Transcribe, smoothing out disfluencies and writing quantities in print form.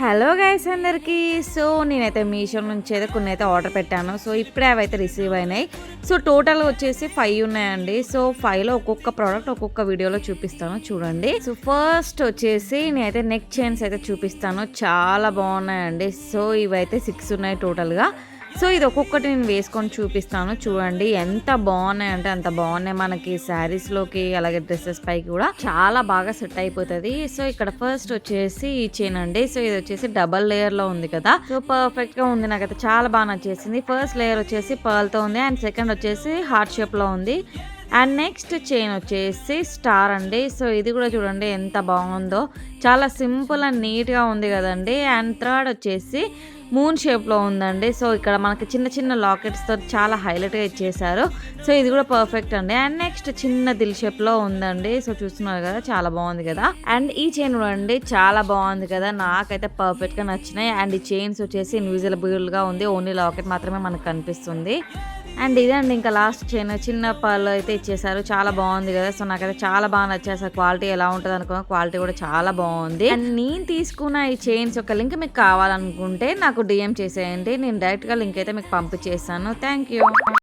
Hello guys అందరికీ. So నేనైతే మీషో నుంచి అయితే కొన్ని అయితే ఆర్డర్ పెట్టాను. సో ఇప్పుడే అవైతే రిసీవ్ అయినాయి. సో టోటల్గా వచ్చేసి 5 ఉన్నాయండి. సో 5లో ఒక్కొక్క ప్రోడక్ట్ ఒక్కొక్క వీడియోలో చూపిస్తాను చూడండి. సో ఫస్ట్ వచ్చేసి నేనైతే నెక్ చైన్స్ అయితే చూపిస్తాను. చాలా బాగున్నాయండి. సో ఇవైతే 6 ఉన్నాయి టోటల్గా. సో ఇది ఒక్కొక్కటి నేను వేసుకొని చూపిస్తాను చూడండి. ఎంత బాగున్నాయి అంటే అంత బాగున్నాయి. మనకి శారీస్లోకి అలాగే డ్రెస్సెస్ పైకి కూడా చాలా బాగా సెట్ అయిపోతుంది. సో ఇక్కడ ఫస్ట్ వచ్చేసి ఈ చైన్ అండి. సో ఇది వచ్చేసి డబల్ లేయర్ లో ఉంది కదా. సో పర్ఫెక్ట్ గా ఉంది. నాకైతే చాలా బాగా నచ్చేసింది. ఫస్ట్ లేయర్ వచ్చేసి పర్ల్ తో ఉంది అండ్ సెకండ్ వచ్చేసి హార్ట్ షేప్ లో ఉంది. అండ్ నెక్స్ట్ చైన్ వచ్చేసి స్టార్ అండి. సో ఇది కూడా చూడండి ఎంత బాగుందో. చాలా సింపుల్ అండ్ నీట్గా ఉంది కదండి. అండ్ థర్డ్ వచ్చేసి మూన్ షేప్లో ఉందండి. సో ఇక్కడ మనకి చిన్న చిన్న లాకెట్స్తో చాలా హైలైట్గా ఇచ్చేసారు. సో ఇది కూడా పర్ఫెక్ట్ అండి. అండ్ నెక్స్ట్ చిన్న దిల్ షేప్లో ఉందండి. సో చూస్తున్నారు కదా చాలా బాగుంది కదా. అండ్ ఈ చైన్ చూడండి చాలా బాగుంది కదా. నాకైతే పర్ఫెక్ట్గా నచ్చినాయి. అండ్ ఈ చైన్స్ వచ్చేసి ఇన్విజిబుల్గా ఉంది. ఓన్లీ లాకెట్ మాత్రమే మనకు కనిపిస్తుంది. అండ్ ఇదండి ఇంకా లాస్ట్ చైన్ చిన్న పర్ల్ అయితే ఇచ్చేసారు. చాలా బాగుంది కదా. సో నాకైతే చాలా బాగా నచ్చాయి. అసలు క్వాలిటీ ఎలా ఉంటుంది అనుకున్నా క్వాలిటీ కూడా చాలా బాగుంది. అండ్ నేను తీసుకున్న ఈ చైన్స్ యొక్క లింక్ మీకు కావాలనుకుంటే నాకు డిఎం చేసేయండి. నేను డైరెక్ట్గా లింక్ అయితే మీకు పంపించేస్తాను. Thank you.